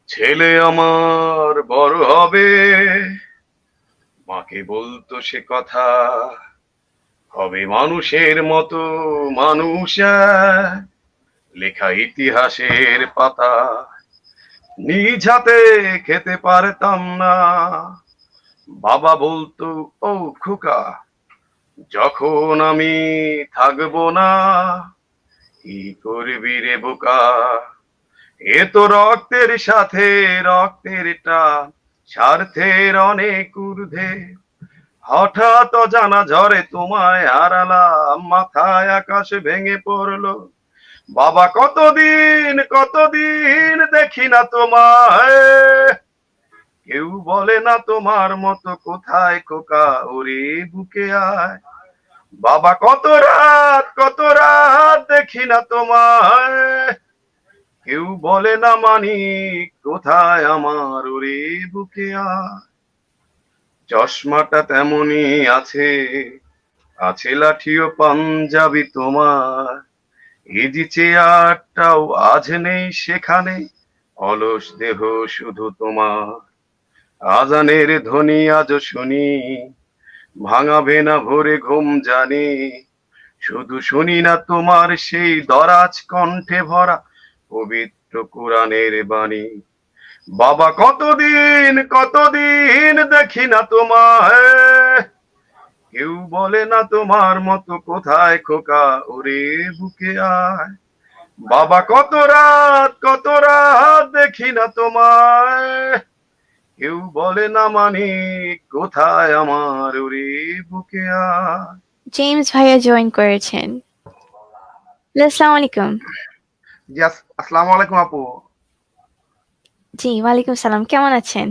ছেলে আমার বড় হবে, মাকে বলতো সে কথা, হবে মানুষের মতো মানুষ এক, লেখা ইতিহাসের পাতা। নিজ হাতে খেতে পারতাম না, বাবা বলতো ও খোকা, যখন আমি থাকবো না, কি করবি রে বোকা। এ তো রক্তের সাথে রক্তের টান, স্বার্থের অনেক ঊর্ধ্বে। হঠাৎ অজানা ঝড়ে তোমায় হারালাম, মাথায় আকাশ ভেঙে পড়লো। বাবা কতদিন কতদিন দেখি না তোমায়, কেউ বলে না তোমার মতো কোথায় খোকা, ওরে বুকে আয়। বাবা কত রাত দেখি না তোমায়, কেউ বলে না মানি কোথায় আমার, ওরে বুকে আয়। চশমাটা তেমনই আছে, আছে লাঠিও পাঞ্জাবি তোমার, ইজি চেয়ারটাও আজ নেই সেখানে, অলস দেহ শুধু তোমার। আজানের ধ্বনি আজও শুনি, ভাঙাবে না ভোরে ঘুম জানি, শুধু শুনি না তোমার সেই দরাজ কণ্ঠে ভরা পবিত্র কোরআনের বাণী। বাবা কতদিন দেখি না তোমায়, কেউ বলে না তোমার মতো কোথায় খোকা, ওরে বুকে আয়। বাবা কত রাত দেখি না তোমায়, কেউ বলে না মানি কোথায় আমার, ওরে বুকে আয়। জেমস ভাইয়া জয়েন করেছেন। আসসালামু আলাইকুম। জি আসসালামু আলাইকুম আপু। জি, ওয়ালাইকুম সালাম। কেমন আছেন?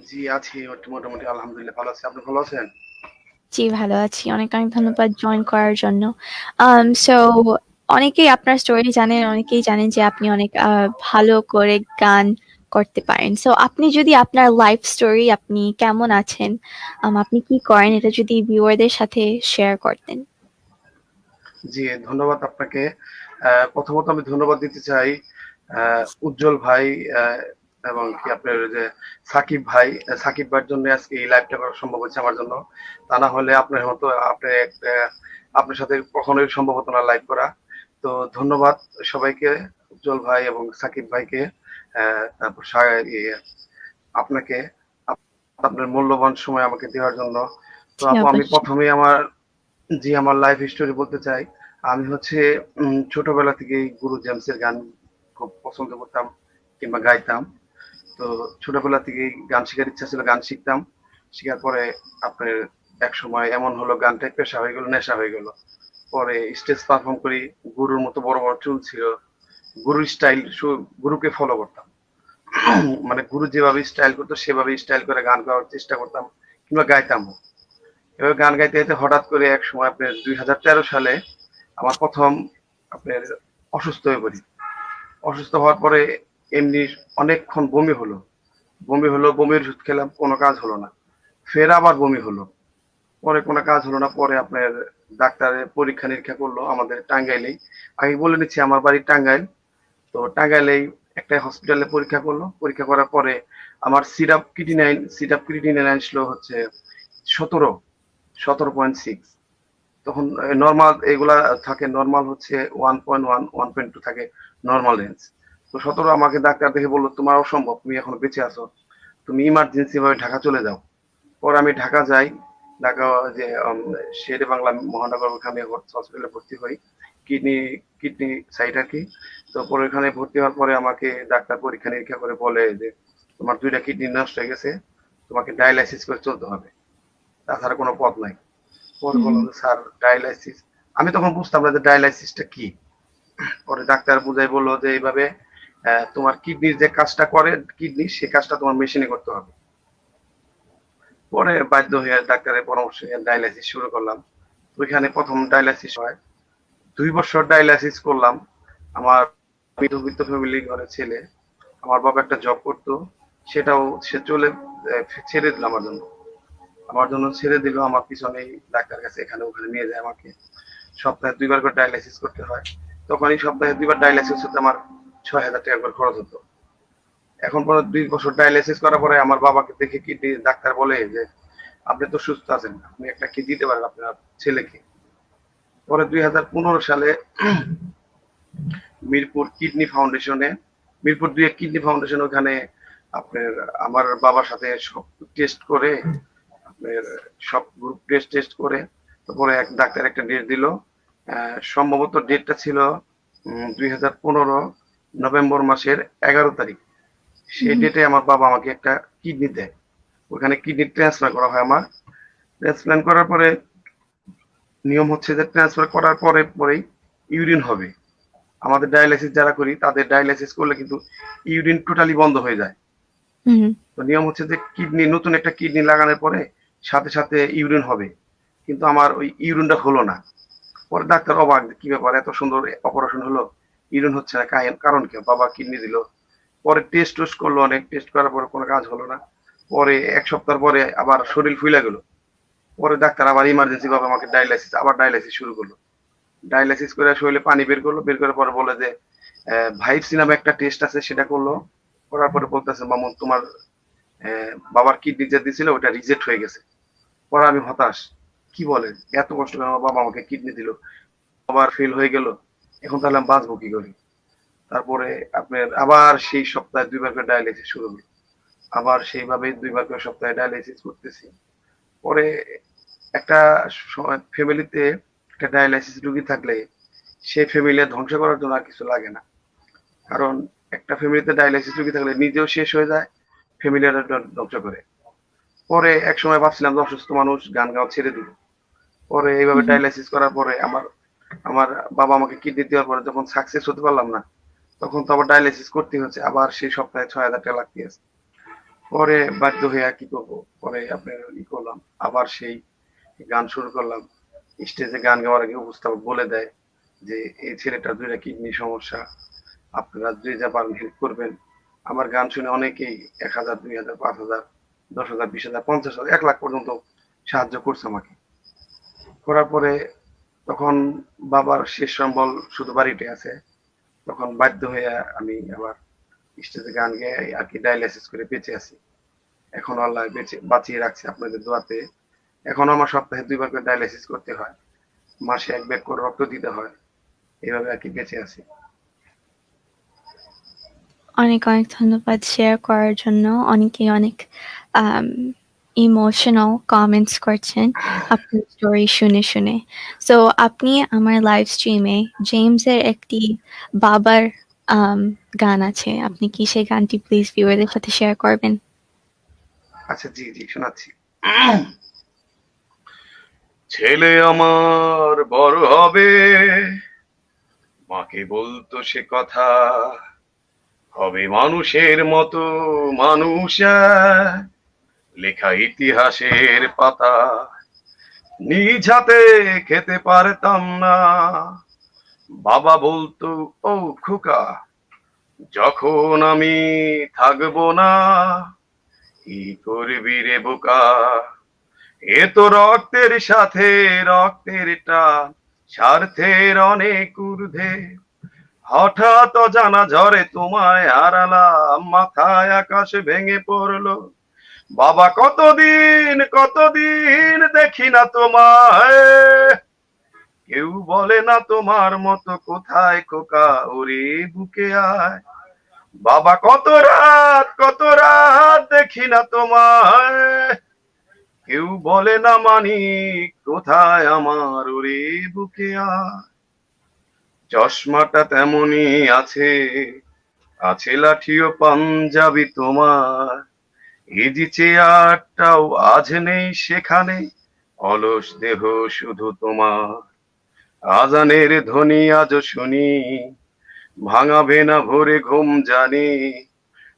জি আছি মোটামুটি আলহামদুলিল্লাহ ভালো আছি, আপনি ভালো আছেন? জি, ভালো আছি। অনেক ধন্যবাদ জয়েন করার জন্য। সো অনেকেই আপনার স্টোরি জানেন, অনেকেই জানেন যে আপনি অনেক ভালো করে গান করতে পারেন। সো আপনি যদি আপনার লাইফ স্টোরি, আপনি কেমন আছেন, আপনি কি করেন, এটা যদি ভিউয়ারদের সাথে শেয়ার করতেন। জি ধন্যবাদ আপনাকে। প্রথমত আমি ধন্যবাদ দিতে চাই উজ্জ্বল ভাই এবং কি আপনার যে সাকিব ভাই, সাকিব ভাইয়ের জন্য আজকে এই লাইভটা করা সম্ভব হয়েছে আমার জন্য। তা না হলে আপনার মতো আপনার সাথে কখনোই সম্ভব হতো না লাইভ করা। তো ধন্যবাদ সবাইকে, উজ্জ্বল ভাই এবং সাকিব ভাইকে, তারপর আপনাকে আপনার মূল্যবান সময় আমাকে দেওয়ার জন্য। তো জি, আপু আমি অবশ্যই। প্রথমেই আমার লাইফ স্টোরি বলতে চাই। আমি হচ্ছে ছোটবেলা থেকেই গুরু জেমসের গান খুব পছন্দ করতাম কিংবা গাইতাম। তো ছোটবেলা থেকেই গান শেখার ইচ্ছা ছিল, গান শিখতাম। শিখার পরে আপনার এক সময় এমন হলো গানটাই পেশা হয়ে গেল, নেশা হয়ে গেল। পরে স্টেজ পারফর্ম করি, গুরুর মতো বড় বড় চুল ছিল, গুরুর স্টাইল, গুরুকে ফলো করতাম। মানে গুরু যেভাবে স্টাইল করতো সেভাবে স্টাইল করে গান গাওয়ার চেষ্টা করতাম কিংবা গাইতাম। এভাবে গান গাইতে গাইতে হঠাৎ করে এক সময় আপনার 2013 সালে আমার প্রথম আপনার অসুস্থ হয়ে পড়ি। অসুস্থ হওয়ার পরে এমনি অনেকক্ষণ বমি হলো, বমির ওষুধ খেলাম, কোনো কাজ হলো না। ফের আবার বমি হলো, পরে কোনো কাজ হলো না। পরে আপনার ডাক্তারের পরীক্ষা নিরীক্ষা করলো আমাদের টাঙ্গাইলেই। আমি বলে নিচ্ছি আমার বাড়ি টাঙ্গাইল। তো টাঙ্গাইলেই একটা হসপিটালে পরীক্ষা করলো, পরীক্ষা করার পরে আমার সিরাপ ক্রিটিনাইন আসলো হচ্ছে 17.6। তখন নর্মাল এগুলা থাকে, নর্মাল হচ্ছে 1.1 1.2 থাকে নর্মাল রেঞ্জ। তো 17 আমাকে ডাক্তার দেখে বললো তোমার অসম্ভব, তুমি এখনো বেঁচে আছো, তুমি ইমার্জেন্সি ভাবে ঢাকা চলে যাও। পরে আমি ঢাকা যাই, ঢাকা যে শেরে বাংলা মহানগর, ওখানে হসপিটালে ভর্তি হই, কিডনি কিডনি সাইড আর কি। তো পরে ওখানে ভর্তি হওয়ার পরে আমাকে ডাক্তার পরীক্ষা নিরীক্ষা করে বলে যে তোমার 2টা কিডনি নষ্ট হয়ে গেছে, তোমাকে ডায়ালাইসিস করে চলতে হবে, তাছাড়া কোনো পথ নাই। পরে হুম, বললাম যে স্যার ডায়ালাইসিস, আমি তখন বুঝতাম না যে ডায়ালাইসিসটা কি। পরে ডাক্তার বুঝাই বললো যে এইভাবে তোমার কিডনির যে কাজটা করে কিডনি, সে কাজটা তোমার মেশিনে করতে হবে। পরে বাধ্য হয়ে ডাক্তারের পরামর্শ নিয়ে ডায়ালাইসিস শুরু করলাম। ওইখানে প্রথম ডায়ালাইসিস হয়, 2 বছর ডায়ালাইসিস করলাম। আমার মধ্যবিত্ত ফ্যামিলি ঘরে ছেলে, আমার বাবা একটা জব করতো, সেটাও সে ছেড়ে দিল আমার জন্য ছেড়ে দিল। আমার পিছনেই ডাক্তার কাছে এখানে ওখানে নিয়ে যায় আমাকে। সপ্তাহে 2বার করে ডায়ালাইসিস করতে হয়। তখন এই সপ্তাহে 2বার ডায়ালাইসিস হতে আমার 6,000 টাকা করে খরচ হতো। এখন পরে ২ বছর ডায়ালাইসিস করার পরে আমার বাবাকে দেখে কিডনি ডাক্তার বলে যে, "আপনি তো সুস্থ আছেন। আপনি একটা কিডনি দিতে পারেন আপনার ছেলেকে।" পরে ২০১৫ সালে মিরপুর কিডনি ফাউন্ডেশনে, মিরপুর ২ কিডনি ফাউন্ডেশন, ওখানে আপনার আমার বাবার সাথে সব টেস্ট করে, আপনার সব গ্রুপ টেস্ট করে তারপরে এক ডাক্তার একটা ডেট দিল। সম্ভবত ডেটটা ছিল ২০১৫ নভেম্বর মাসের ১১ তারিখ। সেই হুম, ডেটে আমার বাবা আমাকে একটা কিডনি দেয়। ওখানে কিডনি ট্রান্সফার করা হয় আমার। ট্রান্সপ্লান্ট করার পরে নিয়ম হচ্ছে যে ট্রান্সফার করার পরেই ইউরিন হবে। আমাদের ডায়ালাইসিস যারা করি তাদের ডায়ালাইসিস করলে কিন্তু ইউরিন টোটালি বন্ধ হয়ে যায়। হুম, তো নিয়ম হচ্ছে যে কিডনি, নতুন একটা কিডনি লাগানোর পরে সাথে সাথে ইউরিন হবে, কিন্তু আমার ওই ইউরিনটা হলো না। পরে ডাক্তার অবাক, কি ব্যাপার, এত সুন্দর অপারেশন হলো, ইউরিন হচ্ছে না, কারণ কি? বাবা কিডনি দিল। পরে টেস্ট করলো, অনেক টেস্ট করার পরে কোনো কাজ হলো না। পরে ১ সপ্তাহ পরে আবার শরীর ফুইলা গেল। পরে ডাক্তার আবার ইমার্জেন্সি ভাবে আমাকে ডায়ালাইসিস শুরু করলো। ডায়ালাইসিস করে শরীরে পানি বের করলো, বের করার পরে বলে যে ভাইপসি নামে একটা টেস্ট আছে, সেটা করলো। করার পরে বলতেছে, মামুন তোমার বাবার কিডনি যে দিছিল ওটা রিজেক্ট হয়ে গেছে। পরে আমি হতাশ, কি বলেন, এত কষ্ট করে আমার বাবা আমাকে কিডনি দিল, আবার ফেল হয়ে গেল, এখন তাহলে আমি বাঁচবো কি করে? তারপরে আপনার আবার সেই সপ্তাহে ২ বার করে ডায়ালাইসিস শুরু হলো। আবার সেইভাবে ২ বার করে সপ্তাহে ডায়ালাইসিস করতেছি। পরে একটা ফ্যামিলিতে একটা ডায়ালাইসিস রোগী থাকলে সেই ফ্যামিলি ধ্বংস করার জন্য আর কিছু লাগে না। কারণ একটা ফ্যামিলিতে ডায়ালাইসিস রোগী থাকলে নিজেও শেষ হয়ে যায়, ফ্যামিলিরা ধ্বংস করে। পরে এক সময় ভাবছিলাম যে অসুস্থ মানুষ, গান গাওয়া ছেড়ে দিব। পরে এইভাবে হুম। ডায়ালাইসিস করার পরে আমার আমার বাবা আমাকে কিডনি দেওয়ার পরে যখন সাকসেস হতে পারলাম না, তখন তো আবার ডায়ালাইসিস করতে হচ্ছে, আবার সেই সপ্তাহে ৬,০০০ টাকা লাগতে আছে। পরে বাধ্য হয়ে আর কি করবো, পরে আপনার করলাম, আবার সেই গান শুরু করলাম। স্টেজে গান গাওয়ার আগে উপস্থাপক বলে দেয় যে এই ছেলেটার ২টা কিডনি সমস্যা, আপনারা যে যা পারেন হেল্প করবেন। আমার গান শুনে অনেকেই ১,০০০, ২,০০০, ৫,০০০, ১০,০০০, ২০,০০০, ৫০,০০০, ১,০০,০০০ পর্যন্ত সাহায্য করছে আমাকে। করার পরে তখন বাবার শেষ সম্বল শুধু বাড়িতে আছে। তখন বাধ্য হয়ে আমি আবার স্টেজে গান গেয়ে আর কি ডায়ালাইসিস করে বেঁচে আছি। এখন আল্লাহ বাঁচিয়ে রাখছে আপনাদের দোয়াতে। এখন আমার সপ্তাহে ২ বার করে ডায়ালাইসিস করতে হয়। মাসে ১ ব্যাগ করে রক্ত দিতে হয়। এভাবে আর কি বেঁচে আছি। অনেক, অনেক ধন্যবাদ শেয়ার করার জন্য। অনেকেই অনেক আম ইমোশনাল কমেন্টস করছেন আপনার স্টোরি শুনে। সো আপনি আমার লাইভ স্ট্রিমে জেমসের একটি বাবার আম গান আছে। আপনি কি সেই গানটি প্লিজ ভিউয়ারদের সাথে শেয়ার করবেন? আচ্ছা, জি, জি, শোনাচ্ছি। ছেলে আমার বড় হবে, মাকে বলতো সে কথা, হবে মানুষের মতো মানুষ এক, লেখা ইতিহাসের পাতা, নিজ হাতে খেতে পারতাম না। বাবা বলতো, ও খোকা, যখন আমি থাকবো না, কি করবি রে বোকা, এ তো রক্তের সাথে রক্তের টান, স্বার্থের অনেক ঊর্ধ্বে, হঠাৎ অজানা ঝড়ে তোমায় হারালাম, মাথায় আকাশ ভেঙে পড়লো। বাবা কতদিন কতদিন দেখি না তোমায়, কেউ বলে না তোমার মতো কোথায় খোকা, ওরে বুকে আয়। বাবা কত রাত দেখি না তোমায়, কেউ বলে না মানি কোথায় আমার, ওরে বুকে আয়। চশমাটা তেমনি আছে, আছে লাঠি ও পাঞ্জাবি তোমার, ইজি চেয়ারটাও আজ নেই সেখানে, অলস দেহ শুধু তোমার। আজানের ধ্বনি আজও শুনি, ভাঙাবে না ভোরে ঘুম জানি,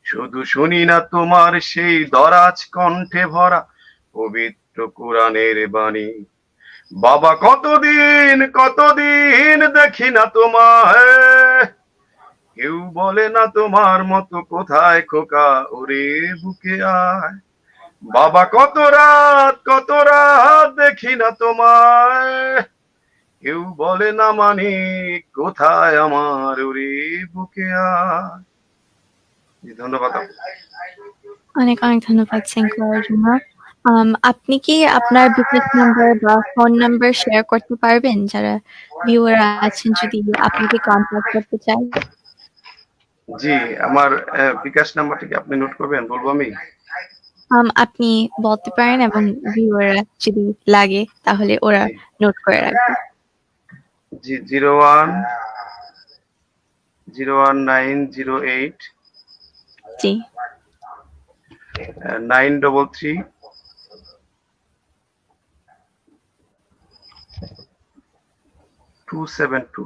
শুধু শুনি না তোমার সেই দরাজ কণ্ঠে ভরা পবিত্র কোরআনের বাণী। বাবা কতদিন দেখি না তোমায়, কেউ বলে না তোমার মতো কোথায় খোকা, ওরে বুকে আয়। বাবা কত রাত দেখি না তোমায়, কেউ বলে না মানি কোথায় আমার, ওরে বুকে আয়। জি ধন্যবাদ আপু। অনেক, অনেক ধন্যবাদ সেন্ড করার জন্য। আপনি কি আপনার বিকাশ নাম্বার বা ফোন নাম্বার শেয়ার করতে পারবেন? যারা ভিউয়ার আছেন যদি আপনাকে কনট্যাক্ট করতে চায়? জি, আমার বিকাশ নাম্বারটা কি আপনি নোট করবেন? বলবো আমি? আপনি বলতে পারেন এবং ভিউয়াররা যদি লাগে তাহলে ওরা জি, নোট করে রাখবে। জি 01 01908 জি, 933 272।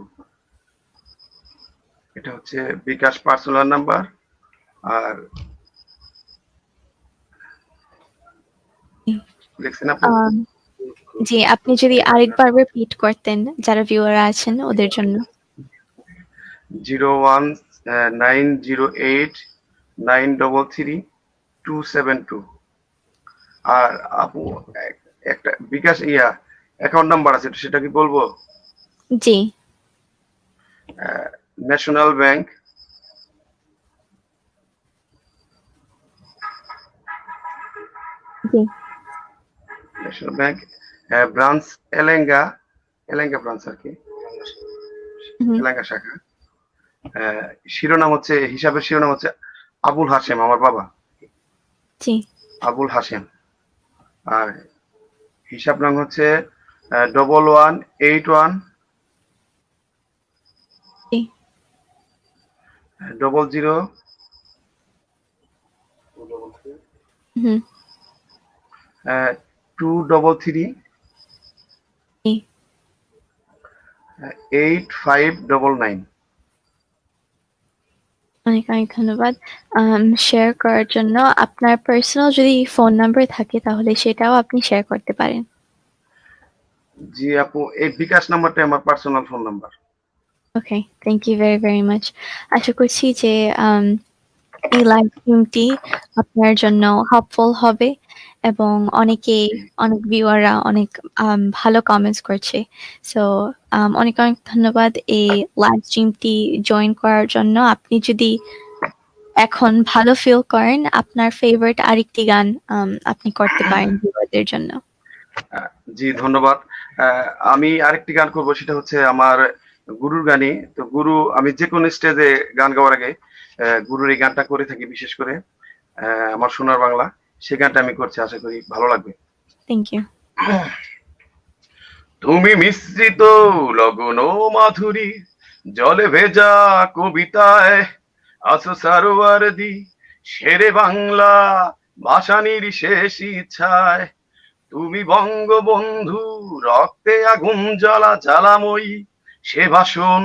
এটা হচ্ছে বিকাশ পার্সোনাল নাম্বার। আর জি। লিখছেন আপু? আম জি, আপনি যদি আরেকবার রিপিট করতেন যারা ভিউয়াররা আছেন ওদের জন্য। 01908 933 272। আর আপু একটা বিকাশ অ্যাকাউন্ট নাম্বার আছে, সেটা কি বলবো? জি, ন্যাশনাল ব্যাংক, জি। National bank branch Elenga, Elenga branch আর কি, হুম, এলেঙ্গা শাখা। শিরোনাম হচ্ছে, হিসাবের শিরোনাম হচ্ছে আবুল হাশেম, আমার বাবা জি, আবুল হাশেম। আর হিসাব নাম হচ্ছে 1181 জি। 00 হুম, 233 জি। 8599। অনেক, অনেক ধন্যবাদ। শেয়ার করার জন্য। আপনার পার্সোনাল যদি ফোন নাম্বার থাকে তাহলে সেটাও আপনি শেয়ার করতে পারেন। জি আপু, এই বিকাশ নাম্বারটা আমার personal phone number. Okay, thank you very, very much. আশা করছি যে আম এই লাইভ স্ট্রিমটি আপনার জন্য হেল্পফুল হবে এবং অনেক ভিউয়াররা অনেক ভালো কমেন্টস করছে। সো অনেক, অনেক ধন্যবাদ এই লাইভ স্ট্রিমটি জয়েন করার জন্য। আপনি যদি এখন ভালো ফিল করেন, আপনার ফেভারিট আরেকটি গান আপনি করতে পারেন ভিউয়ারদের জন্য। আহ, জি ধন্যবাদ। আমি আরেকটি গান করব, সেটা হচ্ছে আমার গুরুর গানই। তো গুরু, আমি যে কোনো স্টেজে গান গাওয়ার আগে গুরুর এই গানটা করে থাকি, বিশেষ করে আমার সোনার বাংলা, সেই গানটা আমি করছি, আশা করি ভালো লাগবে। Thank you. তুমি মিশ্রিত লগন মাধুরী জলে ভেজা কবিতায় আছো সারোয়ারদি শেরে বাংলা ভাসানির শেষ ইচ্ছায়। তুমি বঙ্গবন্ধু রক্তে আগুন জ্বালা জ্বালাময়ী সে ভাষণ।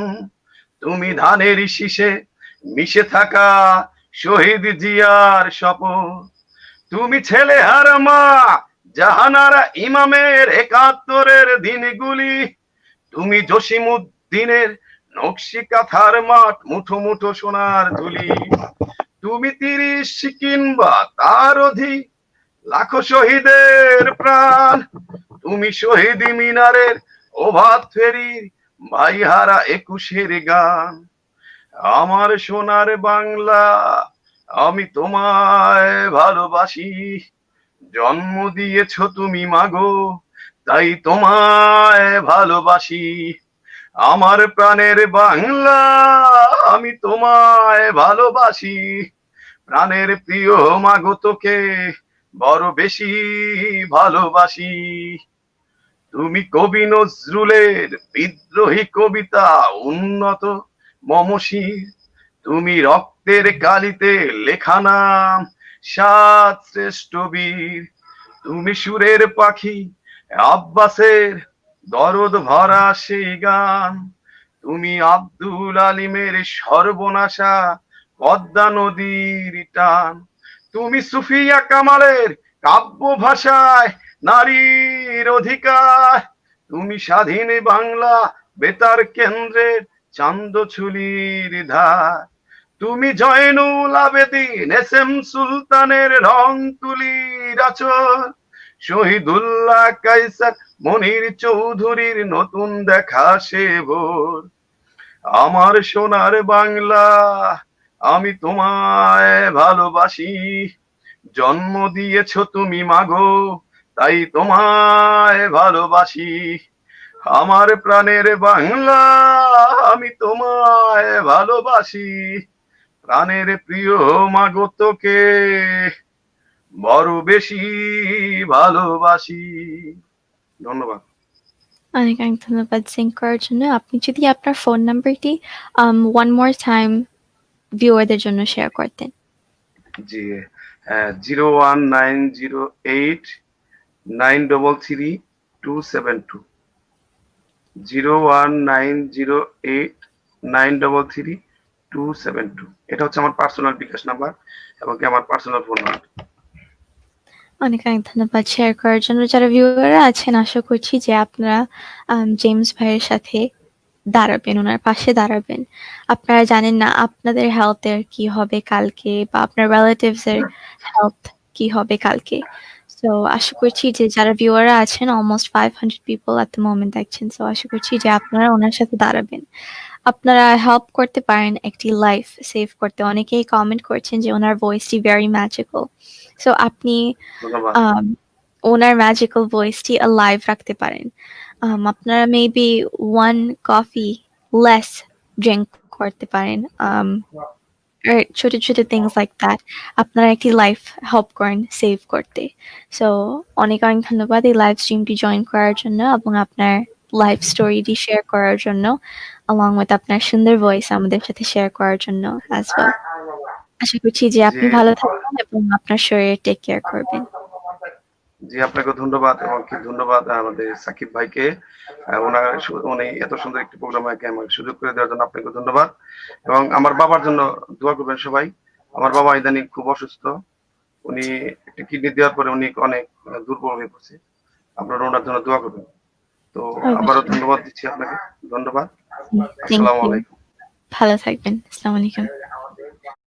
তুমি ধানের শীষে মিশে থাকা শহীদ জিয়ার শপথ। তুমি ছেলে হার মা জাহানারা ইমামের একাত্তরের দিনগুলি। তুমি জসিমউদ্দিনের নকশি কাঁথার মাঠ মুঠো মুঠো সোনার ধুলি। তুমি 30 কিংবা তার অধিক লাখো শহীদের প্রাণ। তুমি শহীদ মিনারের ওভাত ফেরির ভাইহারা 21-এর গান। আমার সোনার বাংলা, আমি তোমায় ভালোবাসি। জন্ম দিয়েছ তুমি মাগো, তাই তোমায় ভালোবাসি। আমার প্রাণের বাংলা, আমি তোমায় ভালোবাসি। প্রাণের প্রিয় মাগো, তোকে বড় বেশি ভালোবাসি। তুমি কবি নজরুলের বিদ্রোহী কবিতা উন্নত মমশির। তুমি রক্তের কালিতে লেখা নাম সাত শ্রেষ্ঠ বীর। তুমি সুরের পাখি আব্বাসের দরদ ভরা সেই গান। তুমি আব্দুল আলিমের সর্বনাশা পদ্মা নদীর টান। তুমি সুফিয়া কামালের কাব্য ভাষায় নারীর অধিকার। তুমি স্বাধীন বাংলা বেতার কেন্দ্রের চান্দছুলির ধার। তুমি জয়নুল আবেদিন এস এম সুলতানের রং তুলির আচর। শহীদুল্লাহ কাইসার মনির চৌধুরীর নতুন দেখা সে ভোর। আমার সোনার বাংলা, আমি তোমায় ভালোবাসি, জন্ম দিয়েছ তুমি মাগো, তাই তোমায় ভালোবাসি। আমার প্রাণের বাংলা, আমি তোমায় ভালোবাসি। প্রাণের প্রিয় মাগো তোকে বড় বেশি ভালোবাসি। ধন্যবাদ। অনেক, অনেক ধন্যবাদ সিং করার জন্য। আপনি যদি আপনার ফোন নাম্বারটি one more time ভিউয়ারদের জন্য শেয়ার করতেন। জি, 01908933272, 01908933272। এটা হচ্ছে আমার পার্সোনাল বিকাশ নাম্বার এবং কি আমার পার্সোনাল ফোন নাম্বার। অনেক, অনেক ধন্যবাদ শেয়ার করার জন্য। যারা ভিউয়াররা আছেন আশা করছি যে আপনারা জেমস ভাইয়ের সাথে দাঁড়াবেন, উনার পাশে দাঁড়াবেন। আপনারা জানেন না আপনাদের হেলথ এর কি হবে কালকে বা আপনার রিলেটিভস এর হেলথ কি হবে কালকে। সো আশা করছি যে যারা ভিউয়াররা আছেন almost 500 people at the moment দেখছেন। সো আশা করছি যে আপনারা ওনার সাথে দাঁড়াবেন। আপনারা হেল্প করতে পারেন একটি লাইফ সেভ করতে। অনেকেই কমেন্ট করছেন যে ওনার ভয়েসটি ভেরি ম্যাজিক্যাল। সো আপনি ধন্যবাদ। ওনার ম্যাজিক্যাল ভয়েসটি লাইভ রাখতে পারেন। আপনারা মেবি 1 কফি লেস ড্রিঙ্ক করতে পারেন। ছোট, ছোট থিংস লাইক দ্যাট। আপনারা একটি লাইফ হেল্প করেন সেভ করতে। সো অনেক, অনেক ধন্যবাদ এই লাইভ স্ট্রিমটি জয়েন করার জন্য এবং আপনার লাইফ স্টোরিটি শেয়ার করার জন্য along with আপনার সুন্দর ভয়েস আমাদের সাথে শেয়ার করার জন্য as well. আশা করছি যে জি, আপনি ভালো থাকবেন এবং আপনার শরীরে টেক কেয়ার করবেন। জি আপনাকে ধন্যবাদ এবং কি ধন্যবাদ আমাদের সাকিব ভাইকে। উনি এত সুন্দর একটি প্রোগ্রাম আমাকে সুযোগ করে দেওয়ার জন্য আপনাকে ধন্যবাদ। এবং আমার বাবার জন্য দোয়া করবেন সবাই। আমার বাবা ইদানিং খুব অসুস্থ। উনি একটা কিডনি দেওয়ার পরে উনি অনেক দুর্বল হয়ে পড়ছে। আপনারা ওনার জন্য দোয়া করবেন। তো আবারও অবশ্যই। ধন্যবাদ দিচ্ছি আপনাকে। ধন্যবাদ। থ্যাংক আসসালামু ইউ। আলাইকুম। ভালো থাকবেন। আসসালামু আলাইকুম।